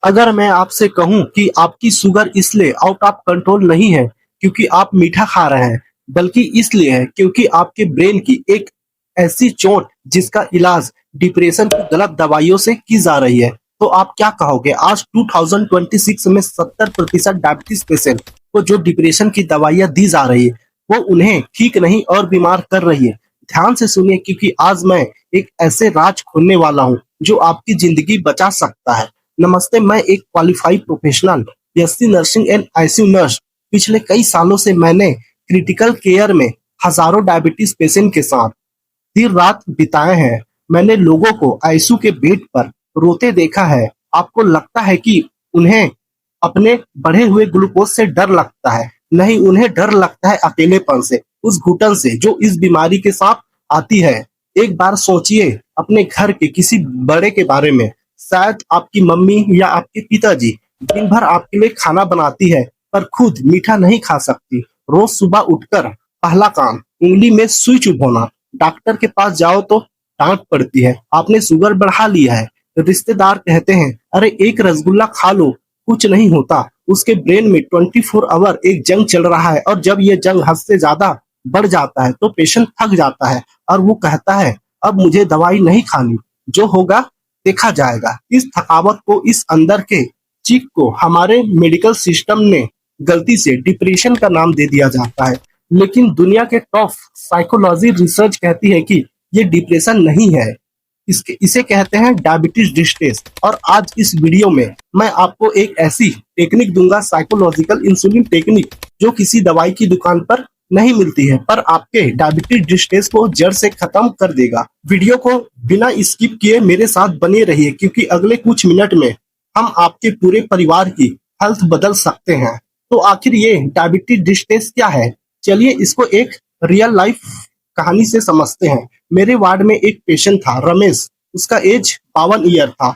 अगर मैं आपसे कहूं कि आपकी शुगर इसलिए आउट ऑफ कंट्रोल नहीं है क्योंकि आप मीठा खा रहे हैं, बल्कि इसलिए है क्योंकि आपके ब्रेन की एक ऐसी चोट जिसका इलाज डिप्रेशन की गलत दवाइयों से की जा रही है, तो आप क्या कहोगे? आज 2026 में 70% डायबिटीज पेशेंट को जो डिप्रेशन की दवाइयां दी जा रही है, वो उन्हें ठीक नहीं और बीमार कर रही है। ध्यान से सुनिए, क्योंकि आज मैं एक ऐसे राज खोलने वाला हूँ जो आपकी जिंदगी बचा सकता है। नमस्ते, मैं एक qualified professional BSc nursing and ICU nurse. पिछले कई सालों से मैंने क्रिटिकल केयर में हजारों डायबिटीज पेशेंट के साथ दिन रात बिताए हैं। मैंने लोगों को आईसीयू के बेड पर रोते देखा है। आपको लगता है कि उन्हें अपने बढ़े हुए ग्लूकोज से डर लगता है? नहीं, उन्हें डर लगता है अकेलेपन से, उस घुटन से जो इस बीमारी के साथ आती है। एक बार सोचिए अपने घर के किसी बड़े के बारे में। शायद आपकी मम्मी या आपके पिताजी दिन भर आपके लिए खाना बनाती है, पर खुद मीठा नहीं खा सकती। रोज सुबह उठकर पहला काम उंगली में सुई चुभोना। डॉक्टर के पास जाओ तो डांट पड़ती है, आपने शुगर बढ़ा लिया है। रिश्तेदार कहते हैं, अरे एक रसगुल्ला खा लो, कुछ नहीं होता। उसके ब्रेन में 24 आवर एक जंग चल रहा है, और जब ये जंग हद से ज्यादा बढ़ जाता है तो पेशेंट थक जाता है और वो कहता है, अब मुझे दवाई नहीं खानी, जो होगा देखा जाएगा। इस थकावट को, इस अंदर के चीख को हमारे मेडिकल सिस्टम ने गलती से डिप्रेशन का नाम दे दिया जाता है। लेकिन दुनिया के टॉप साइकोलॉजी रिसर्च कहती है कि ये डिप्रेशन नहीं है, इसे कहते हैं डायबिटीज डिस्ट्रेस। और आज इस वीडियो में मैं आपको एक ऐसी टेक्निक दूंगा, साइकोलॉजिकल इंसुलिन टेक्निक, जो किसी दवाई की दुकान पर नहीं मिलती है, पर आपके डायबिटीज डिस्ट्रेस को जड़ से खत्म कर देगा। वीडियो को बिना स्किप किए मेरे साथ बने रहिए, क्योंकि अगले कुछ मिनट में हम आपके पूरे परिवार की हेल्थ बदल सकते हैं। तो आखिर ये डायबिटीज डिस्ट्रेस क्या है? चलिए इसको एक रियल लाइफ कहानी से समझते हैं। मेरे वार्ड में एक पेशेंट था, रमेश। उसका एज 52 ईयर था।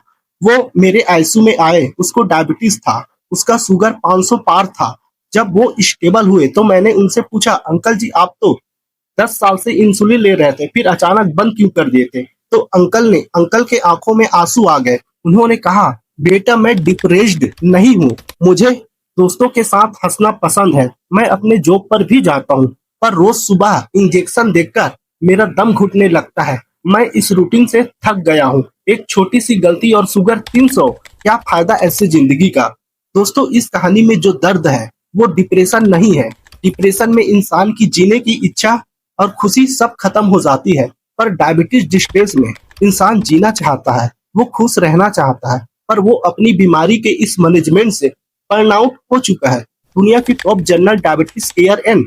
वो मेरे आईसीयू में आए। उसको डायबिटीज था, उसका शुगर 500 पार था। जब वो स्टेबल हुए तो मैंने उनसे पूछा, अंकल जी आप तो 10 साल से इंसुलिन ले रहे थे, फिर अचानक बंद क्यों कर दिए थे? तो अंकल के आंखों में आंसू आ गए। उन्होंने कहा, बेटा मैं डिप्रेस्ड नहीं हूँ, मुझे दोस्तों के साथ हंसना पसंद है, मैं अपने जॉब पर भी जाता हूँ, पर रोज सुबह इंजेक्शन देखकर मेरा दम घुटने लगता है। मैं इस रूटीन से थक गया हूँ। एक छोटी सी गलती और शुगर 300, क्या फायदा ऐसी जिंदगी का? दोस्तों, इस कहानी में जो दर्द है वो डिप्रेशन नहीं है। डिप्रेशन में इंसान की जीने की इच्छा और खुशी सब खत्म हो जाती है, पर डायबिटीज डिस्ट्रेस में इंसान जीना चाहता है, वो खुश रहना चाहता है, पर वो अपनी बीमारी के इस मैनेजमेंट से बर्नआउट हो चुका है। दुनिया की top journal diabetes care and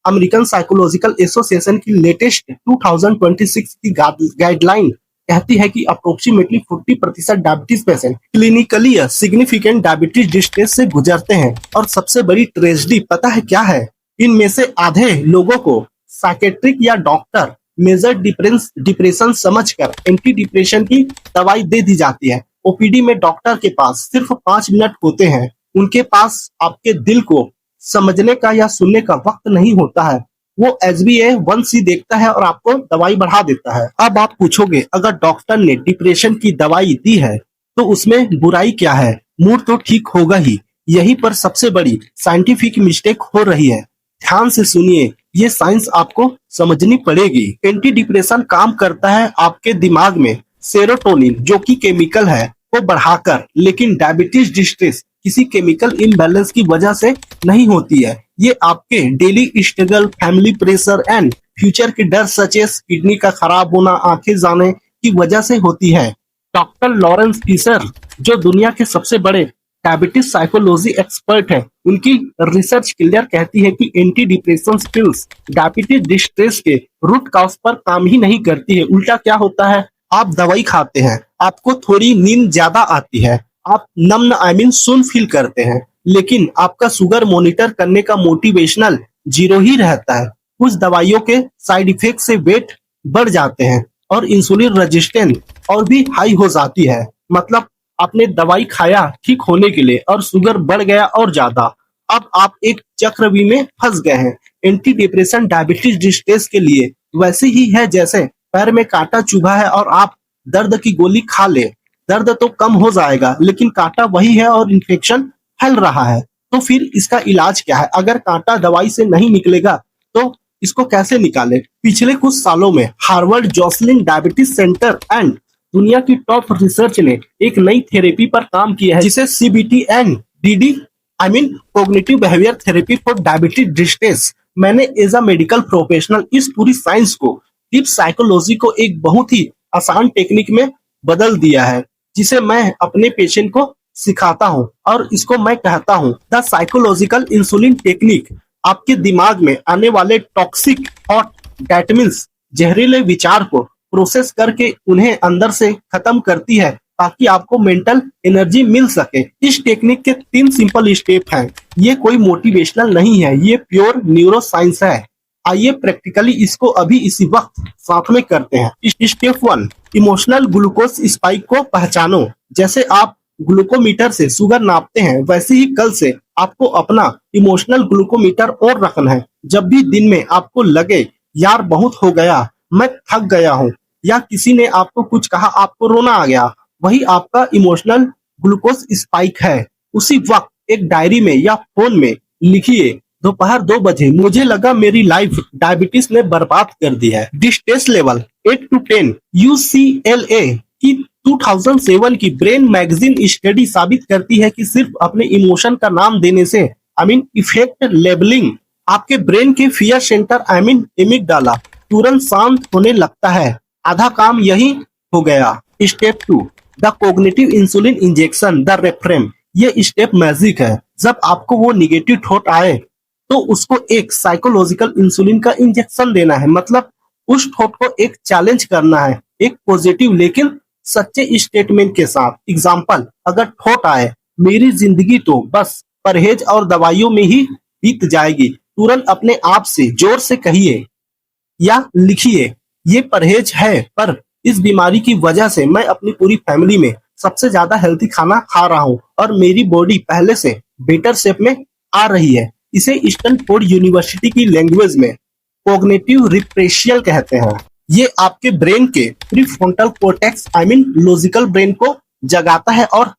American psychological association की लेटेस्ट 2026 की गाइडलाइन कहती है कि approximately 40% diabetes patient clinically significant diabetes distress से गुजरते हैं। और सबसे बड़ी ट्रेजेडी पता है क्या है? इनमें से आधे लोगों को साइकेट्रिक या डॉक्टर मेजर डिप्रेशन समझकर एंटी डिप्रेशन की दवाई दे दी जाती है। ओपीडी में डॉक्टर के पास सिर्फ 5 मिनट होते हैं। उनके पास आपके दिल को समझने का या सुनने का वक्त नहीं होता है। वो HbA1c देखता है और आपको दवाई बढ़ा देता है। अब आप पूछोगे, अगर डॉक्टर ने डिप्रेशन की दवाई दी है तो उसमें बुराई क्या है? मूड तो ठीक होगा ही। यहीं पर सबसे बड़ी साइंटिफिक मिस्टेक हो रही है। ध्यान से सुनिए, ये साइंस आपको समझनी पड़ेगी। एंटी डिप्रेशन काम करता है आपके दिमाग में सेरोटोनिन, जो कि केमिकल है, को बढ़ाकर, लेकिन डायबिटीज डिस्ट्रेस किसी केमिकल इम्बैलेंस की वजह से नहीं होती है। ये आपके daily struggle, family pressure and future के डर, सच एस किडनी का खराब होना, आंखें जाने की वजह से होती है। डॉक्टर लॉरेंस फिशर, जो दुनिया के सबसे बड़े डायबिटीज साइकोलॉजी एक्सपर्ट है, उनकी रिसर्च क्लियर कहती है कि anti depression pills diabetes distress के रूट कॉज पर काम ही नहीं करती है। उल्टा क्या होता है? आप दवाई खाते हैं, आपको थोड़ी नींद ज्यादा आती है, आप नम्न सुन फील करते हैं, लेकिन आपका शुगर मॉनिटर करने का मोटिवेशनल जीरो ही रहता है। कुछ दवाइयों के साइड इफेक्ट से वेट बढ़ जाते हैं और इंसुलिन रेजिस्टेंस और भी हाई हो जाती है। मतलब आपने दवाई खाया ठीक होने के लिए और शुगर बढ़ गया और ज्यादा। अब आप एक चक्रव्यूह में फंस गए हैं। एंटी डिप्रेशन डायबिटीज डिस्ट्रेस के लिए वैसे ही है जैसे पैर में कांटा चुभा है और आप दर्द की गोली खा ले। दर्द तो कम हो जाएगा, लेकिन कांटा वही है और इन्फेक्शन फैल रहा है। तो फिर इसका इलाज क्या है? अगर कांटा दवाई से नहीं निकलेगा तो इसको कैसे निकाले? पिछले कुछ सालों में Harvard Jocelyn diabetes centre and दुनिया की टॉप रिसर्च ने एक नई थेरेपी पर काम किया है, जिसे CBT and DD I mean cognitive behaviour therapy for diabetes distress. मैंने एज अ मेडिकल प्रोफेशनल इस पूरी साइंस को, डीप साइकोलॉजी को एक बहुत ही आसान टेक्निक में बदल दिया है, जिसे मैं अपने पेशेंट को सिखाता हूँ और इसको मैं कहता हूँ द साइकोलॉजिकल इंसुलिन टेक्निक। आपके दिमाग में आने वाले टॉक्सिक थॉट, दैट मीन्स जहरीले विचार को प्रोसेस करके उन्हें अंदर से खत्म करती है, ताकि आपको मेंटल एनर्जी मिल सके। इस टेक्निक के 3 सिंपल स्टेप हैं। ये कोई मोटिवेशनल नहीं है, ये प्योर न्यूरो साइंस है। आइए प्रैक्टिकली इसको अभी इसी वक्त साथ में करते हैं। स्टेप 1, इमोशनल ग्लूकोज स्पाइक को पहचानो। जैसे आप ग्लूकोमीटर से शुगर नापते हैं, वैसे ही कल से आपको अपना इमोशनल ग्लूकोमीटर और रखना है। जब भी दिन में आपको लगे यार बहुत हो गया, मैं थक गया हूँ, या किसी ने आपको कुछ कहा, आपको रोना आ गया, वही आपका इमोशनल ग्लूकोज स्पाइक है। उसी वक्त एक डायरी में या फोन में लिखिए, दोपहर 2 बजे मुझे लगा मेरी लाइफ डायबिटीज ने बर्बाद कर दी है। Distress level 8 to 10। UCLA की 2007 की ब्रेन मैगजीन स्टडी साबित करती है कि सिर्फ अपने इमोशन का नाम देने से, इफेक्ट लेबलिंग, आपके ब्रेन के फियर सेंटर एमिगडाला तुरंत शांत होने लगता है। आधा काम यही हो गया। Step 2, the cognitive insulin injection, the reframe. ये स्टेप मैजिक है। जब आपको वो निगेटिव थॉट आए तो उसको एक साइकोलॉजिकल इंसुलिन का इंजेक्शन देना है। मतलब उस थॉट को एक चैलेंज करना है, एक पॉजिटिव लेकिन सच्चे स्टेटमेंट के साथ। एग्जाम्पल, अगर थॉट आए मेरी जिंदगी तो बस परहेज और दवाइयों में ही बीत जाएगी, तुरंत अपने आप से जोर से कहिए या लिखिए, ये परहेज है, पर इस बीमारी की वजह से मैं अपनी पूरी फैमिली में सबसे ज्यादा हेल्थी खाना खा रहा हूँ और मेरी बॉडी पहले से बेटर शेप में आ रही है। इसे स्टैनफोर्ड यूनिवर्सिटी की लैंग्वेज में कॉग्निटिव रिप्रेशियल कहते हैं। ये आपके ब्रेन के प्रीफ्रंटल कॉर्टेक्स लॉजिकल ब्रेन को जगाता है और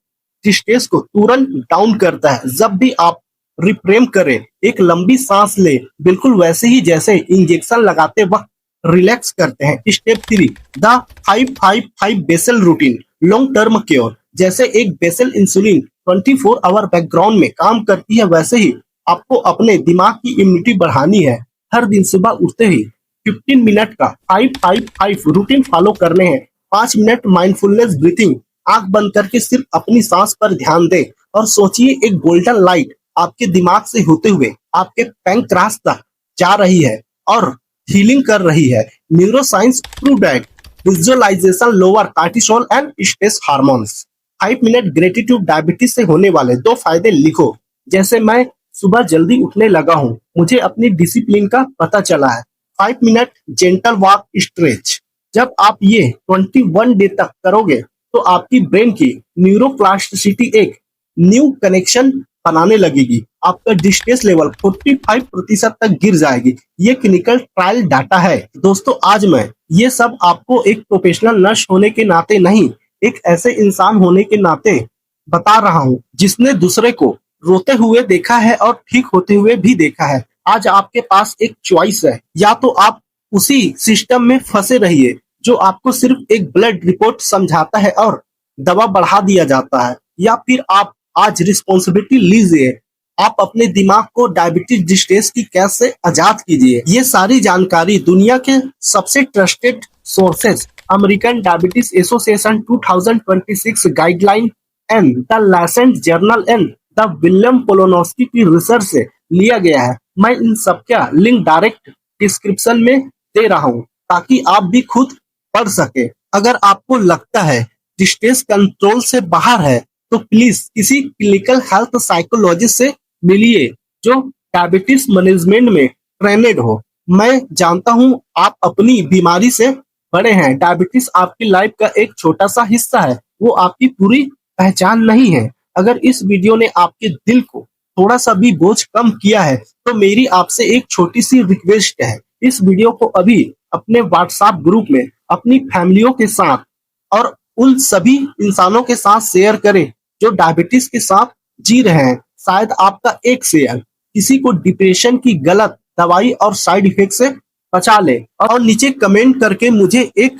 स्ट्रेस को तुरंत डाउन करता है। जब भी आप रिफ्रेम करें, एक लंबी सांस ले, बिल्कुल वैसे ही जैसे इंजेक्शन लगाते वक्त रिलैक्स करते हैं। Step 3, the 5-5-5 basal routine, long term cure. जैसे एक बेसल इंसुलिन 24 आवर बैकग्राउंड में काम करती है, वैसे ही आपको अपने दिमाग की इम्यूनिटी बढ़ानी है। हर दिन सुबह उठते ही 15 मिनट का 5-5-5 रूटीन फॉलो करने हैं। 5 मिनट माइंडफुलनेस ब्रीथिंग, आंख बंद करके सिर्फ अपनी सांस पर ध्यान दें और सोचिए एक गोल्डन लाइट आपके दिमाग से होते हुए आपके पैंक्रास तक जा रही है और हीलिंग कर रही है। Neuro science prove that visualisation lower cortisol and stress hormones. 5 minute gratitude, diabetes से होने वाले 2 फायदे लिखो। जैसे मैं सुबह जल्दी उठने लगा हूँ, मुझे अपनी डिसिप्लिन का पता चला है। 5 मिनट जेंटल वॉक स्ट्रेच। जब आप ये 21 डे तक करोगे तो आपकी ब्रेन की न्यूरोप्लास्टिसिटी एक न्यू कनेक्शन बनाने लगेगी। आपका डिस्ट्रेस लेवल 45% तक गिर जाएगी। ये क्लिनिकल ट्रायल डाटा है। दोस्तों, आज मैं ये सब आपको एक प्रोफेशनल नर्स होने के नाते नहीं, एक ऐसे इंसान होने के नाते बता रहा हूँ जिसने दूसरे को रोते हुए देखा है और ठीक होते हुए भी देखा है। आज आपके पास एक चॉइस है, या तो आप उसी सिस्टम में फंसे रहिए जो आपको सिर्फ एक ब्लड रिपोर्ट समझाता है और दवा बढ़ा दिया जाता है, या फिर आप आज रिस्पॉन्सिबिलिटी लीजिए। आप अपने दिमाग को डायबिटीज डिस्ट्रेस की कैद से आजाद कीजिए। ये सारी जानकारी दुनिया के सबसे trusted sources, American diabetes association 2026 guideline and the Lancet journal and the William Polonsky की रिसर्च से लिया गया है। मैं इन सब का लिंक डायरेक्ट डिस्क्रिप्शन में दे रहा हूँ ताकि आप भी खुद पढ़ सके। अगर आपको लगता है डिस्ट्रेस कंट्रोल से बाहर है तो प्लीज किसी क्लिनिकल हेल्थ साइकोलॉजिस्ट से मिलिए जो डायबिटीज मैनेजमेंट में ट्रेनेड हो। मैं जानता हूँ आप अपनी बीमारी से बड़े हैं। डायबिटीज आपकी लाइफ का एक छोटा सा हिस्सा है, वो आपकी पूरी पहचान नहीं है। अगर इस वीडियो ने आपके दिल को थोड़ा सा भी बोझ कम किया है तो मेरी आपसे एक छोटी सी रिक्वेस्ट है, इस वीडियो को अभी अपने व्हाट्सएप ग्रुप में अपनी फैमिलियों के साथ और उन सभी इंसानों के साथ शेयर करें जो डायबिटीज के साथ जी रहे हैं। शायद आपका एक शेयर किसी को डिप्रेशन की गलत दवाई और साइड इफेक्ट से बचा ले। और नीचे कमेंट करके मुझे एक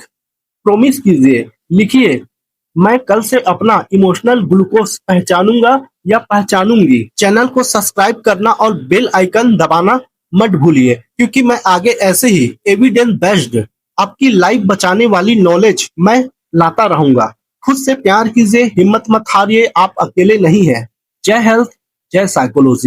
प्रॉमिस कीजिए, लिखिए, मैं कल से अपना इमोशनल ग्लूकोज पहचानूंगा या पहचानूंगी। चैनल को सब्सक्राइब करना और बेल आइकन दबाना मत भूलिए, क्योंकि मैं आगे ऐसे ही एविडेंस बेस्ड आपकी लाइफ बचाने वाली नॉलेज मैं लाता रहूंगा। खुद से प्यार कीजिए, हिम्मत मत हारिए, आप अकेले नहीं हैं। जय हेल्थ, जय साइकोलॉजी।